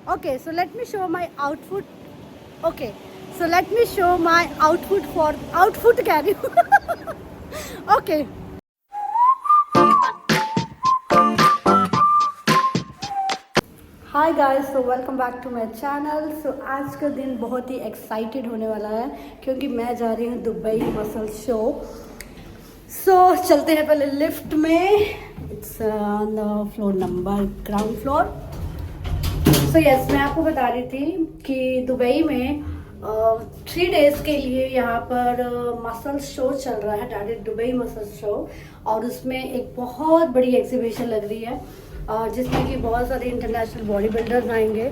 Okay, so let me show my outfit. Okay, so let me show my outfit for outfit carry. Okay. Hi guys, so welcome back to my channel. So आज का दिन बहुत ही excited होने वाला है क्योंकि मैं जा रही हूँ दुबई मसल शो। सो चलते हैं पहले लिफ्ट में। It's on the floor number ground floor. So yes, मैं आपको बता रही थी कि दुबई में 3 डेज के लिए यहाँ पर मसल शो चल रहा है, डायरेक्ट दुबई मसल शो। और उसमें एक बहुत बड़ी एग्जीबिशन लग रही है जिसमें कि बहुत सारे इंटरनेशनल बॉडी बिल्डर्स आएंगे,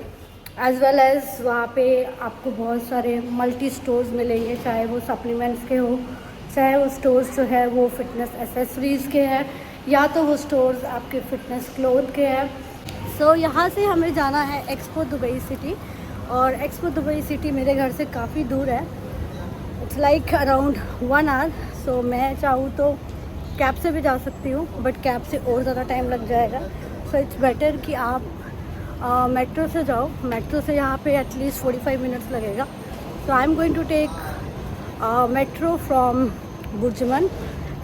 एज वेल एज वहाँ पे आपको बहुत सारे मल्टी स्टोर्स मिलेंगे, चाहे वो सप्लीमेंट्स के हो, चाहे वो स्टोर्स जो है वो फिटनेस एसेसरीज़ के हैं, या तो वो स्टोर्स आपके फिटनेस क्लोथ के हैं। सो यहाँ से हमें जाना है एक्सपो दुबई सिटी, और एक्सपो दुबई सिटी मेरे घर से काफ़ी दूर है। It's like around 1 hour. So मैं चाहूँ तो कैब से भी जा सकती हूँ, बट कैब से और ज़्यादा टाइम लग जाएगा। सो इट्स बेटर कि आप मेट्रो से जाओ। मेट्रो से यहाँ पे एटलीस्ट 45 मिनट्स लगेगा। So I am going to take metro from Burjuman,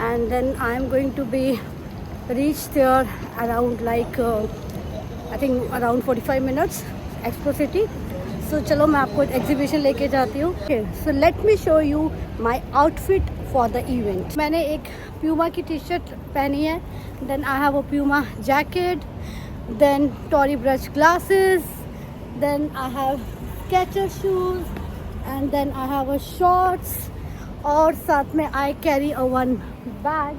and then I am going to be reach there around like I think around 45 minutes Expo City. So चलो मैं आपको exhibition लेके जाती हूँ। Okay, so let me show you my outfit for the event. मैंने एक Puma की T shirt पहनी है, then I have a Puma jacket, then Tory Burch glasses, then I have Skechers shoes, and then I have a shorts, और साथ में I carry a one bag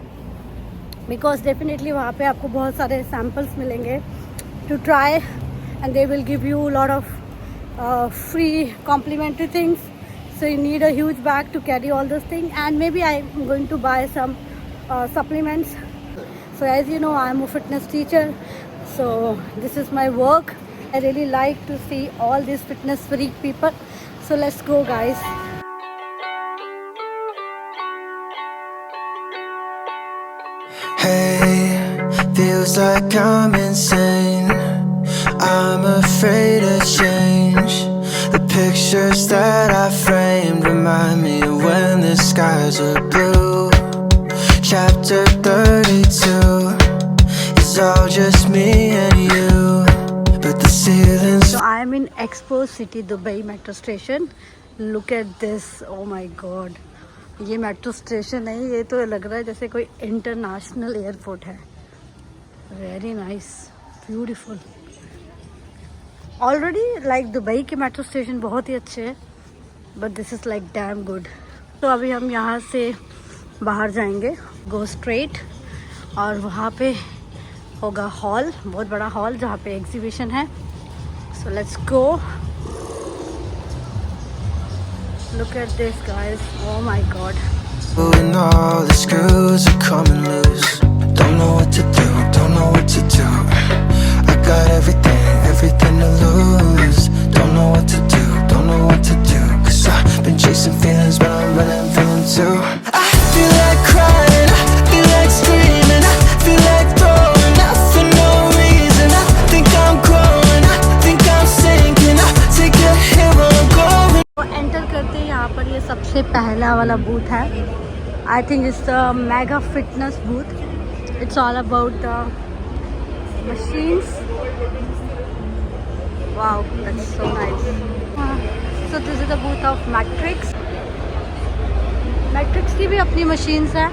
because definitely वहाँ पे आपको बहुत सारे samples मिलेंगे to try, and they will give you a lot of free complimentary things. So you need a huge bag to carry all those things, and maybe I'm going to buy some supplements. So as you know, I'm a fitness teacher, so this is my work. I really like to see all these fitness freak people. So let's go, guys. Hey, feels like I'm insane. I'm afraid of change. The pictures that I framed remind me of when the skies were blue. Chapter 32 is all just me and you, but the ceiling's So I am in Expo City Dubai metro station. Look at this. Oh my god. ये metro station है, ये तो लग रहा है जैसे कोई international airport है। Very nice, beautiful. Already like Dubai के मेट्रो स्टेशन बहुत ही अच्छे हैं, but this is like damn good. तो अभी हम यहाँ से बाहर जाएंगे, गो स्ट्रेट, और वहाँ पे होगा हॉल, बहुत बड़ा हॉल जहाँ पे एग्जीबिशन है। So let's go. Look at this, guys. Oh my god. and all the screws are coming loose. Don't know what to do, don't know what to do. I got everything to lose. Don't know what to do, don't know what to do. 'Cause I've been chasing feelings, but I'm running from them too. I feel like crying, I feel like screaming, I feel like throwing up for no reason. I think I'm growing, I think I'm sinking. I take a hit while I'm going. Enter करते हैं यहाँ पर ये सबसे पहला वाला booth है। I think it's the mega fitness booth. It's all about the machines. Wow, that's so nice. So this is the booth of matrix. Matrix की भी अपनी मशीन्स हैं।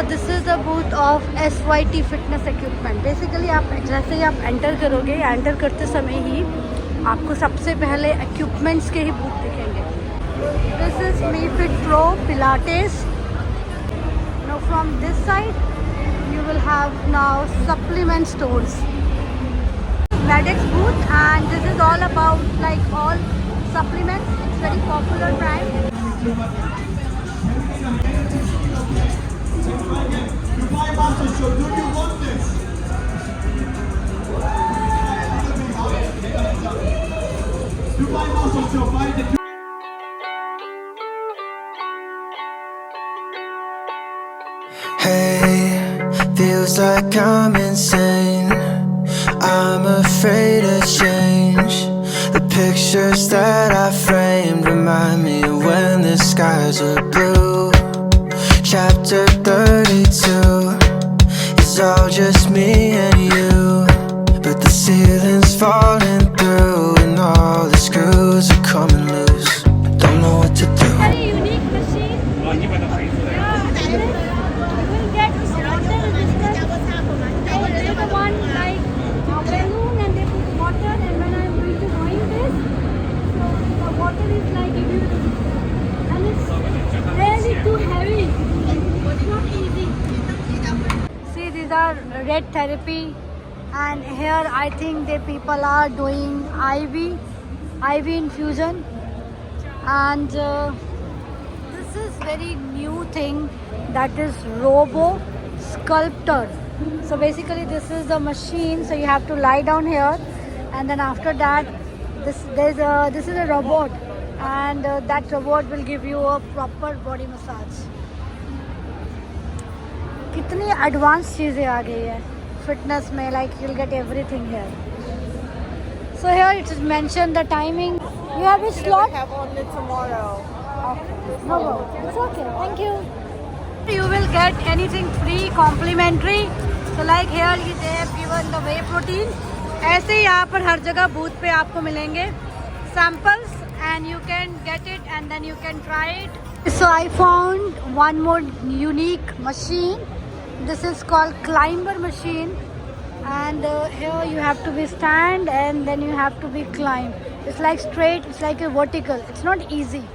This is the booth of SYT fitness equipment. Basically आप जैसे ही आप enter करोगे, enter करते समय ही आपको सबसे पहले इक्विपमेंट्स के ही बूथ दिखेंगे। This is me fit pro Pilates. Now from this side you will have now supplement stores, medics booth, and this is all about like all supplements. It's very popular brand. Hey, feels like I'm insane. afraid of change. The pictures that I framed remind me of when the skies were blue. Chapter 32 is all just me and you, but the ceiling's falling through and all the screws are coming loose. Don't know what to do. Very unique machine. Yeah, you will get water resistance. They the one like a balloon and they put water, and when I'm going to wind this, so the water is like and it's really too heavy. It's not easy. See, these are red therapy, and here I think the people are doing IV infusion, and this is very new thing, that is robo sculptor. So basically this is the machine, so you have to lie down here, and then after that this is a robot, and that robot will give you a proper body massage. कितनी advance चीज़ें आ गई है fitness में, like you'll get everything here. So here it is mentioned the timing. You have a slot? have only tomorrow. No, it's okay. Thank you. You will get anything free, complimentary. So like here they have given the whey protein. ऐसे ही यहाँ पर हर जगह booth पे आपको मिलेंगे samples, and you can get it and then you can try it. So I found one more unique machine. This is called climber machine, and here you have to be stand and then you have to be climb. It's like straight, it's like a vertical. It's not easy.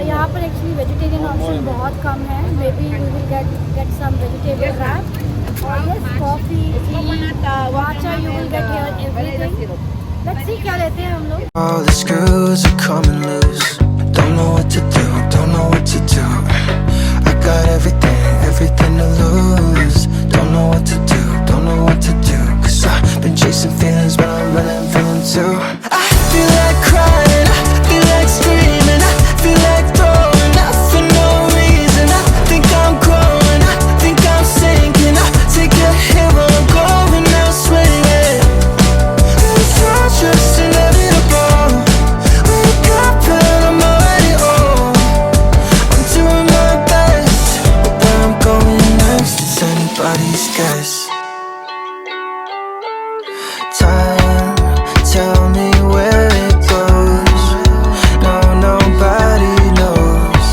यहाँ पर actually vegetarian option बहुत कम है. Maybe we will get some vegetable wrap और yes coffee, tea, वाचा, you will get here everything. Let's see क्या लेते हैं हम लोग. All the screws are coming loose. Don't know what to do, don't know what to do. I got everything to lose. Don't know what to do, don't know what to do. 'Cause I've been chasing feelings, but I'm running from them too. I feel like crying, I feel like screaming, I feel like throwing up for no reason. I think I'm growing, I think I'm sinking. I take a hit while I'm going out swinging. It's not just inevitable. Wake up and I'm already old. I'm doing my best, but where I'm going next is anybody's guess. Time, tell me where it goes. No, nobody knows.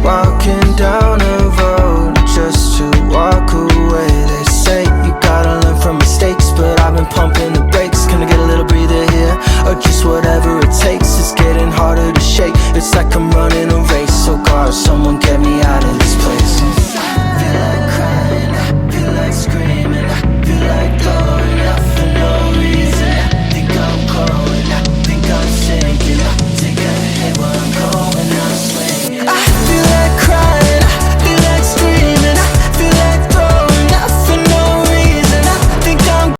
Walking down a road just to walk away. They say you gotta learn from mistakes, but I've been pumping the brakes. Can I get a little breather here, or just whatever it takes? It's getting harder to shake. It's like I'm running a race. So God, someone get me out of this place. I feel like crying, I feel like screaming, I feel like blowing up for no reason. I think I'm growing, I think I'm sinking. I take a hit while I'm going out swinging. I feel like crying, I feel like screaming, I feel like throwing up for no reason. I think I'm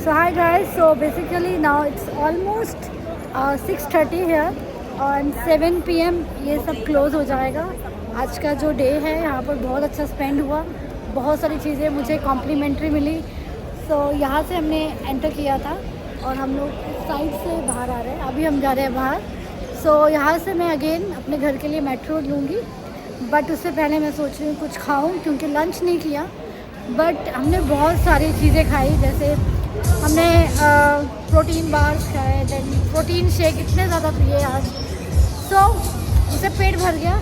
So hi guys, so basically now it's almost 6:30 here and 7 PM ये सब close हो जाएगा. आज का जो day है यहाँ पर बहुत अच्छा स्पेंड हुआ, बहुत सारी चीज़ें मुझे कॉम्प्लीमेंट्री मिली. सो यहाँ से हमने एंटर किया था और हम लोग इस साइड से बाहर आ रहे हैं. अभी हम जा रहे हैं बाहर. सो यहाँ से मैं अगेन अपने घर के लिए मेट्रो लूँगी. बट उससे पहले मैं सोच रही हूँ कुछ खाऊं क्योंकि लंच नहीं किया। बट हमने बहुत सारी चीज़ें खाई, जैसे हमने प्रोटीन बार्स खाए, देन प्रोटीन शेक इतने ज़्यादा पिए आज, सो उससे पेट भर गया।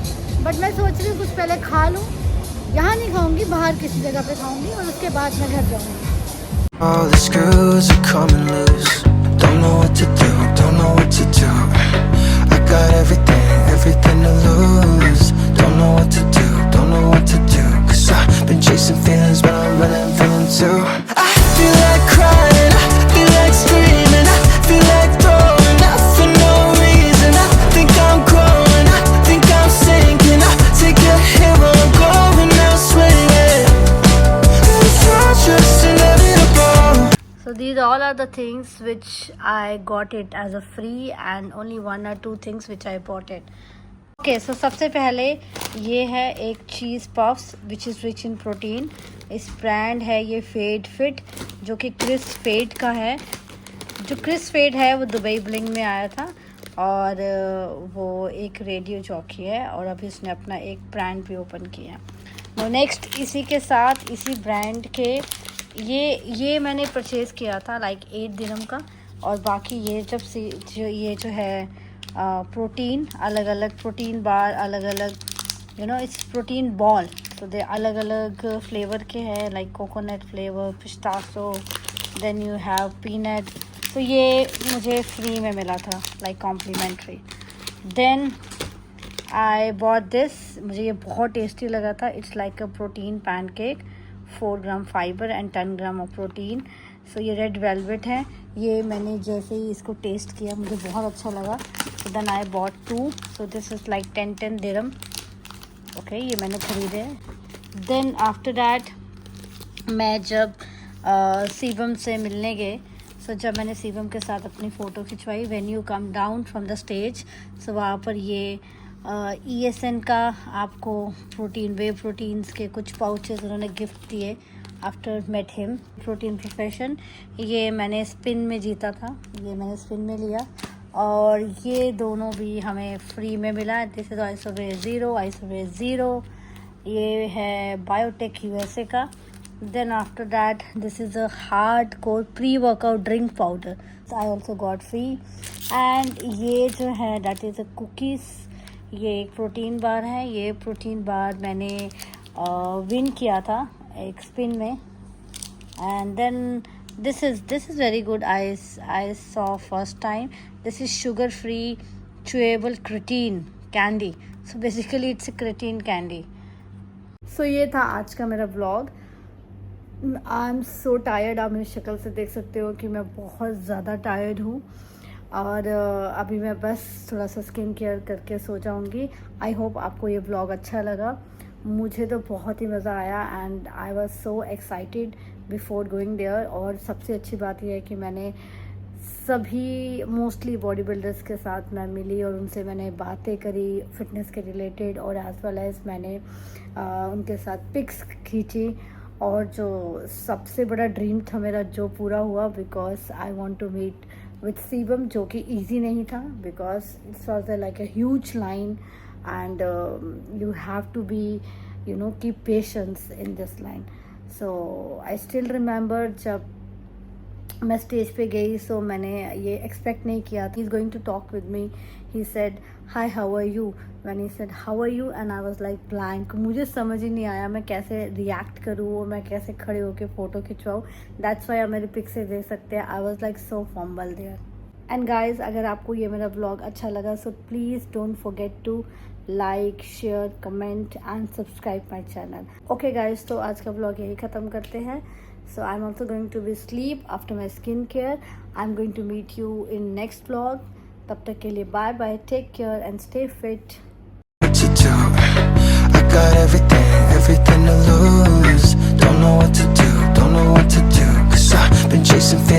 बट मैं सोच रही हूँ कुछ पहले खा लूँ, यहाँ नहीं खाऊंगी, बाहर किसी जगह पे खाऊंगी और उसके बाद मैं घर जाऊँगी। All the screws are coming loose. Don't know what to do, don't know what to do. I got everything to lose. Don't know what to do, don't know what to do. 'Cause I've been chasing feelings, but I'm running from them too. I feel like crying, I feel like screaming, I feel like throwing up for no reason. I think I'm growing, I think I'm sinking. I take a hit while I'm going elsewhere. It's not just inevitable. So these all are the things which I got it as a free, and only 1 or 2 things which I bought it. Okay, so सबसे पहले ये है एक cheese puffs which is rich in protein. इस brand है ये fade fit, जो कि क्रिस फेड का है। जो क्रिस फेड है वो दुबई ब्लिंग में आया था और वो एक रेडियो जॉकी है और अभी उसने अपना एक ब्रांड भी ओपन किया है। नेक्स्ट इसी के साथ इसी ब्रांड के ये मैंने परचेज़ किया था लाइक 8 दिरहम का, और बाकी ये जो है प्रोटीन, अलग अलग प्रोटीन बार, अलग अलग इट्स प्रोटीन बॉल, तो दे अलग अलग फ्लेवर के हैं, like coconut flavour, pistachio, then you have peanut. तो ये मुझे फ्री में मिला था, like complimentary. Then I bought this, मुझे ये बहुत टेस्टी लगा था। It's like a protein pancake, 4 gram fibre and 10 gram of protein. So ये रेड वेलवेट है। ये मैंने जैसे ही इसको टेस्ट किया मुझे बहुत अच्छा लगा, so then I bought 2। So this is like 10 dirham. Okay, ये मैंने ख़रीदे। देन आफ्टर दैट मैं जब सीबम से मिलने गए, सो जब मैंने सीबम के साथ अपनी फ़ोटो खिंचवाई, when you come down from the stage, so वहाँ पर ये ESN का आपको वे प्रोटीन्स के कुछ पाउचेस उन्होंने गिफ्ट दिए after met him. Protein profession, ये मैंने स्पिन में जीता था, ये मैंने स्पिन में लिया, और ये दोनों भी हमें फ्री में मिला। दिस इज़ आइसोवेयर ज़ीरो, ये है बायोटेक USA का। Then after that this is a hard core pre workout drink powder, I also got free. And ये जो है दैट इज़ अ कुकीज़, ये एक प्रोटीन बार है। ये प्रोटीन बार मैंने विन किया था एक स्पिन में। And then this is very good, I saw first time. This is sugar free chewable creatine candy, so basically it's a creatine candy. So ये था आज का मेरा vlog. I am so tired, आप मेरी शक्ल से देख सकते हो कि मैं बहुत ज़्यादा टायर्ड हूँ, और अभी मैं बस थोड़ा सा स्किन केयर करके सो जाऊँगी। आई होप आपको ये व्लॉग अच्छा लगा। मुझे तो बहुत ही मज़ा आया and I was so excited before going there. और सबसे अच्छी बात यह है कि मैंने सभी मोस्टली बॉडी बिल्डर्स के साथ मैं मिली और उनसे मैंने बातें करी फिटनेस के रिलेटेड, और एज़ वेल एज़ मैंने उनके साथ पिक्स खींची। और जो सबसे बड़ा ड्रीम था मेरा जो पूरा हुआ, because I want to meet with CBum, जो कि ईजी नहीं था because it's was like a huge line and you have to be keep patience in this line. So I still remember जब मैं स्टेज पे गई, सो मैंने ये एक्सपेक्ट नहीं किया था। He is going to talk with me, he said hi how are you, when he said how are you and I was like blank. मुझे समझ ही नहीं आया मैं कैसे रिएक्ट करूँ और मैं कैसे खड़े होकर फ़ोटो खिंचवाऊँ। दैट्स वाई आप मेरे पिक से देख सकते हैं, I was like so formal there. And guys, अगर आपको ये मेरा व्लॉग अच्छा लगा, so please don't forget to like, share, comment and subscribe my channel. Okay guys, तो आज का व्लॉग यही ख़त्म करते हैं। So I'm also going to be sleep after my skincare. I'm going to meet you in next vlog. तब तक के लिए bye bye, take care and stay fit. What to do? I got everything to lose. Don't know what to do, don't know what to do. 'Cause I've been chasing feelings.